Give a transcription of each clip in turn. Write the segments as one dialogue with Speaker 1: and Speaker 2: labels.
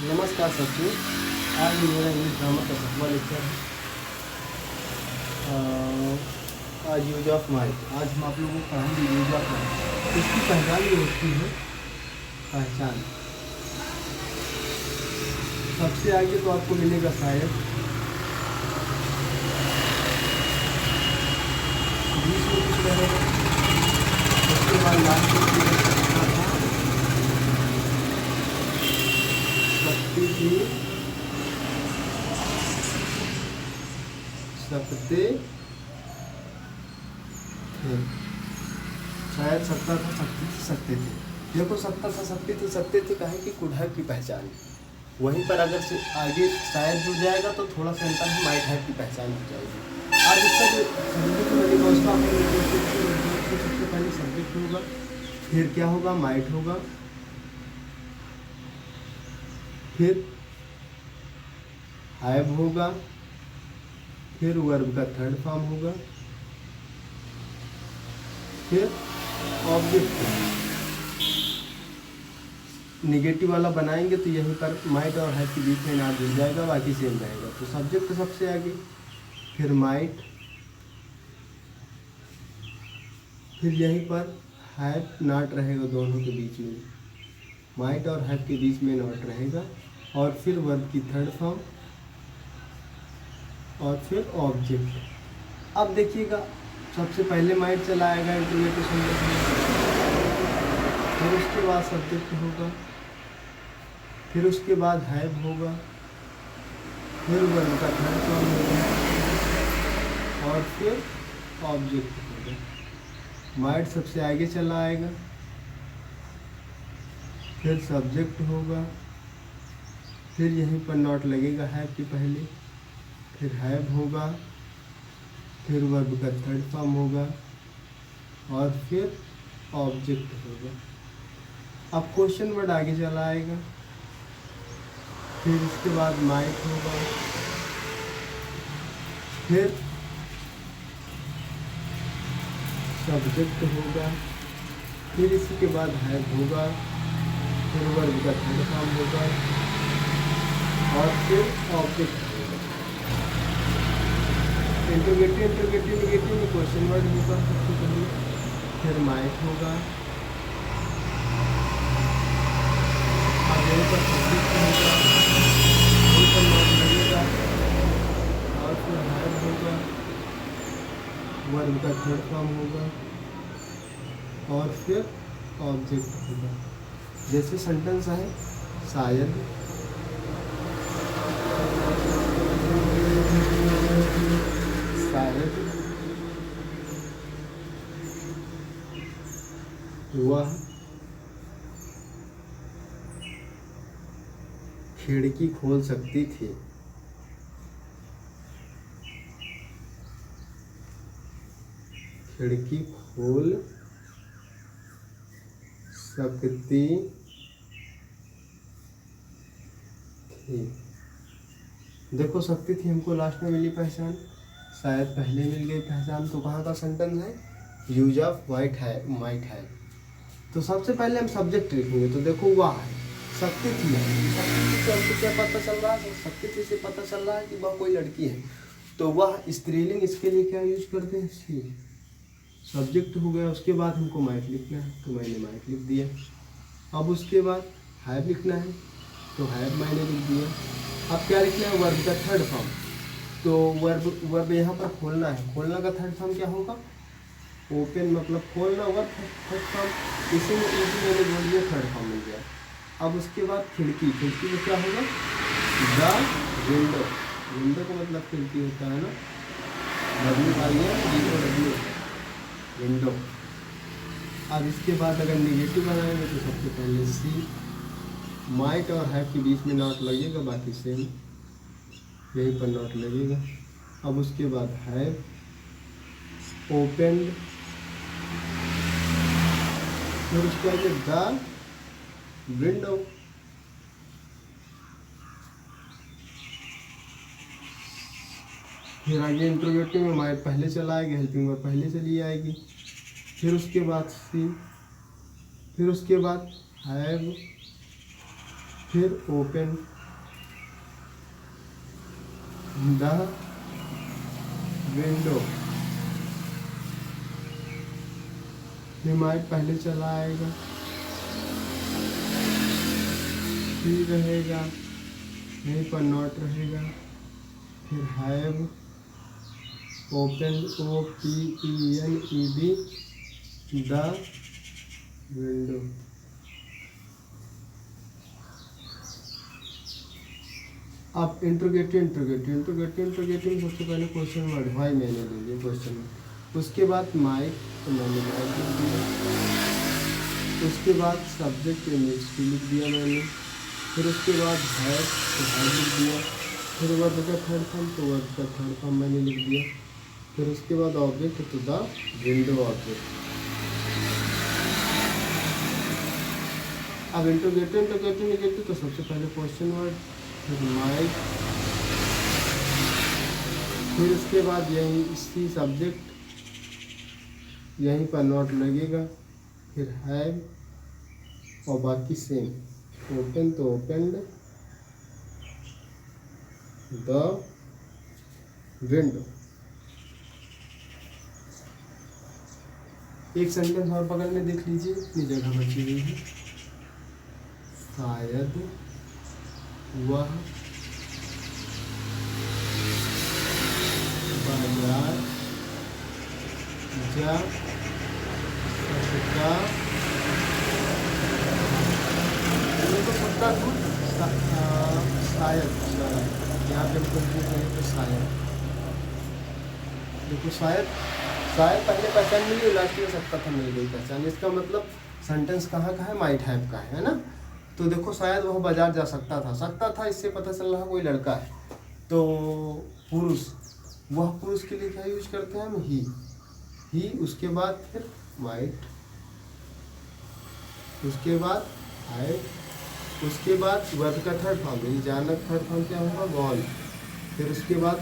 Speaker 1: नमस्कार साथियों, आज मेरा इंग्लिश ग्रामर का 7वां लेक्चर है। आज यूज ऑफ माइट। आज हम आप लोगों को पढ़ाएंगे यूज ऑफ माइट। इसकी पहचान ये होती है, पहचान सबसे आगे तो आपको मिलेगा शायद, बीच में कुछ रहेगा, उसके बाद लास्ट में सकते थे, शायद सकता था, सकते थे। देखो सकता था, सकते थे काहे कि कुड हैव की पहचान। वहीं पर अगर से आगे शायद जुड़ जाएगा तो थोड़ा सा अंतर है, माइट हैव की पहचान हो जाएगी। आज इसका जो व्यवस्था सबसे पहले सब्जेक्ट होगा, फिर क्या होगा, माइट होगा, फिर हैव होगा, फिर वर्ब का थर्ड फॉर्म होगा, फिर ऑब्जेक्ट। निगेटिव वाला बनाएंगे तो यहीं पर माइट और हैव के बीच में ना जुड़ जाएगा, बाकी सेम रहेगा। तो सब्जेक्ट सबसे आगे, फिर माइट, फिर यहीं पर हैव नॉट रहेगा, दोनों के बीच में माइट और हैव के बीच में नॉट रहेगा, और फिर वर्ब की थर्ड फॉर्म, और फिर ऑब्जेक्ट। अब देखिएगा, सबसे पहले माइट चला आएगा इंटरव्यूएटिव सेंटेंस में, फिर उसके बाद सब्जेक्ट होगा, फिर उसके बाद हैव होगा, फिर वर्ब का थर्ड फॉर्म होगा, और फिर ऑब्जेक्ट होगा। माइट सबसे आगे चला आएगा, फिर सब्जेक्ट होगा, फिर यहीं पर नॉट लगेगा हैव के पहले, फिर हैव होगा, फिर वर्ब का थर्ड फॉर्म होगा, और फिर ऑब्जेक्ट होगा। अब क्वेश्चन वर्ड आगे चला आएगा, फिर इसके बाद माइट होगा, फिर सब्जेक्ट होगा, फिर इसी के बाद हैव होगा, फिर वर्ब का थर्ड फॉर्म होगा, और फिर ऑब्जेक्ट होगा। इंटरोगेटिव निगेटिव में क्वेश्चन वर्ड होगा सबसे पहले, फिर माइट होगा, आगे पर सब्जेक्ट होगा, ऊपर नॉट लगेगा, और फिर हैव होगा, वर्ब का थर्ड फॉर्म होगा, और फिर ऑब्जेक्ट होगा। जैसे सेंटेंस है, शायद वह खिड़की खोल सकती थी। खिड़की खोल सकती थी। देखो सकती थी हमको लास्ट में मिली पहचान, शायद पहले मिल गई पहचान। तो कहाँ का सेंटेंस है, यूज ऑफ वाइट है, माइट है। तो सबसे पहले हम सब्जेक्ट लिखेंगे। तो देखो वह है, सकती थी, सकती थी से हमको क्या पता चल रहा है, सकती थी से पता चल रहा है कि वह कोई लड़की है। तो वह स्त्रीलिंग, इसके लिए क्या यूज करते हैं, सी। सब्जेक्ट हो गया, उसके बाद हमको माइट लिखना है, तो मैंने माइट लिख दिया। अब उसके बाद हैव लिखना है, तो हैव मैंने लिख दिया। अब क्या लिखना है, वर्ब का थर्ड फॉर्म। तो वर्ब यहाँ पर खोलना है, खोलना का थर्ड फॉर्म क्या होगा, ओपन, मतलब खोलना होगा थर्ड फॉर्म। इसी में मैंने बोल दिया, थर्ड फॉर्म मिल गया। अब उसके बाद खिड़की में क्या होगा, द विंडो। विंडो का मतलब खिड़की होता है ना, W विंडो। अब इसके बाद अगर निगेटिव बनाएंगे तो सबसे पहले सी, माइट और हैव के बीच में नॉट लगेगा, बाकी सेम यहीं पर नॉट लगेगा। अब उसके बाद हैव, ओपन, फिर उसके आगे द विंडो। फिर आगे इंट्रोगेटिव में माइट पहले चला आएगा, हेल्पिंग वर्ब पहले चली आएगी, फिर उसके बाद सी, फिर उसके बाद हैव, फिर ओपन, द विंडो। ये माइट पहले चला आएगा, फिर रहेगा, यहीं पर नॉट रहेगा, फिर have open OPENED the window. अब इंट्रोगेटिव सबसे पहले क्वेश्चन वर्ड वाई मैंने ले लिया क्वेश्चन वर्ड, उसके बाद माइक तो मैंने माइक लिख दिया, उसके बाद सब्जेक्ट इमेज लिख दिया मैंने, फिर उसके बाद है तो है लिख दिया, फिर वर्ड का थर्ड फॉर्म तो वर्ड का थर्ड फॉर्म मैंने लिख दिया, फिर उसके बाद ऑब्जेक्ट तो द विंडो ऑब्जेक्ट। अब इंट्रोगेटिव तो सबसे पहले क्वेश्चन वर्ड, फिर माइक, फिर उसके बाद यही इसी सब्जेक्ट यहीं पर नॉट लगेगा, फिर हैव और बाकी सेम, ओपन तो ओपनड द विंडो। एक सेंटेंस और बगल में देख लीजिए, इतनी जगह बची हुई है। शायद वह बाजार जा सकता शायद, यहाँ पे कंफ्यूज नहीं तो शायद देखो, शायद पहले पहचान मिली, लास्ट में सकता था मिल गई पहचान। इसका मतलब सेंटेंस कहाँ का है, माइट हैव का है ना। तो देखो शायद वह बाजार जा सकता था इससे पता चल रहा कोई लड़का है, तो पुरुष, वह पुरुष के लिए क्या यूज करते हैं हम, ही, उसके बाद फिर माइट, उसके बाद हैव, उसके बाद वर्ब का थर्ड फॉर्म, यानी जाना थर्ड फॉर्म क्या होगा, गॉन, फिर उसके बाद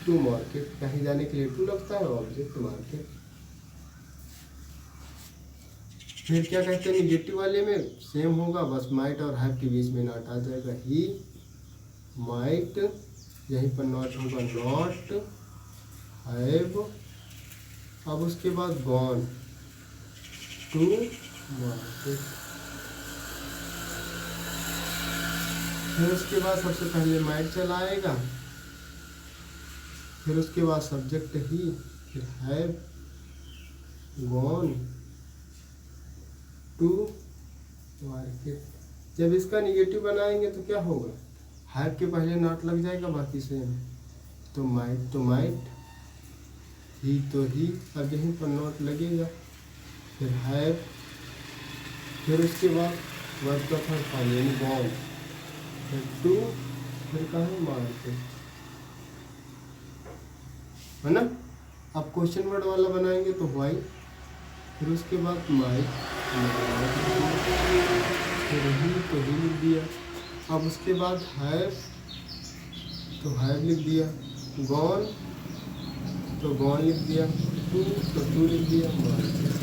Speaker 1: टू मार्केट, कहीं जाने के लिए टू लगता है, ऑब्जेक्ट मार्केट। फिर क्या कहते हैं निगेटिव वाले में सेम होगा, बस माइट और हैव के बीच में नॉट आ जाएगा, ही माइट, यहीं पर नॉट होगा, नॉट हैव, अब उसके बाद गॉन टू मार्केट। फिर उसके बाद सबसे पहले माइट चला आएगा, फिर उसके बाद सब्जेक्ट ही, फिर हैव गॉन टू मार्केट। जब इसका निगेटिव बनाएंगे तो क्या होगा, हैव के पहले नॉट लग जाएगा, बाकी सेम, तो माइट, ही तो ही, अब यहीं पर नॉट लगेगा, फिर हैव, फिर उसके बाद वर्ब का थर्ड फॉर्म यानी गॉन, फिर टू, फिर कहाँ मार्केट, है ना। अब क्वेश्चन वर्ड वाला बनाएंगे तो वाई, फिर उसके बाद माइक, फिर ही तो ही लिख दिया, अब उसके बाद हैव तो हैव लिख दिया, गॉन तो गॉन लिख दिया, टू तो टू लिख दिया, मार्केट।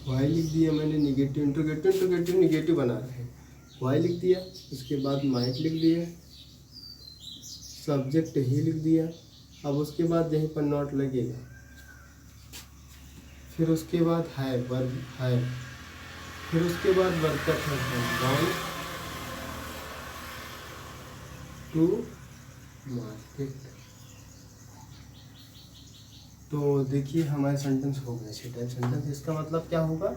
Speaker 1: वाई लिख दिया मैंने, निगेटिव इंट्रोगेटिव निगेटिव बना रहे हैं, वाई लिख दिया, उसके बाद माइट लिख दिया, सब्जेक्ट ही लिख दिया, अब उसके बाद यहीं पर नॉट लगेगा, फिर उसके बाद है वर्ब है, फिर उसके बाद वर्ब का third form gone to market. तो देखिए हमारे सेंटेंस हो गए 6 टाइप सेंटेंस। इसका मतलब क्या होगा,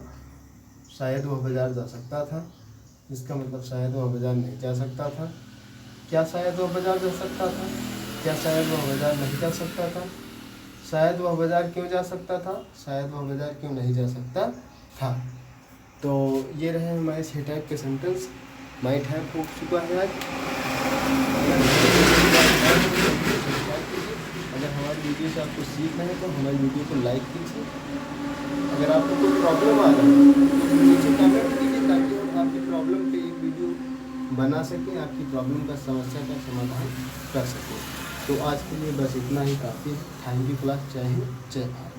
Speaker 1: शायद वह बाजार जा सकता था, इसका मतलब शायद वह बाजार नहीं जा सकता था, क्या शायद वह बाजार जा सकता था, क्या शायद वह बाजार नहीं जा सकता था, शायद वह बाजार क्यों जा सकता था, शायद वह बाजार क्यों नहीं जा सकता था। तो ये रहे हमारे 6 टाइप के सेंटेंस। माइट हैव हो चुका है आज। अगर हमारी वीडियो से आपको सीखना है तो हमारी वीडियो को लाइक कीजिए। अगर आपको कोई प्रॉब्लम आ रहा है तो नीचे कमेंट कीजिए ताकि हम आपकी प्रॉब्लम पे एक वीडियो बना सकें, आपकी प्रॉब्लम का समस्या का समाधान कर सकें। तो आज के लिए बस इतना ही काफ़ी। Thank you class. जय हिंद, जय भारत।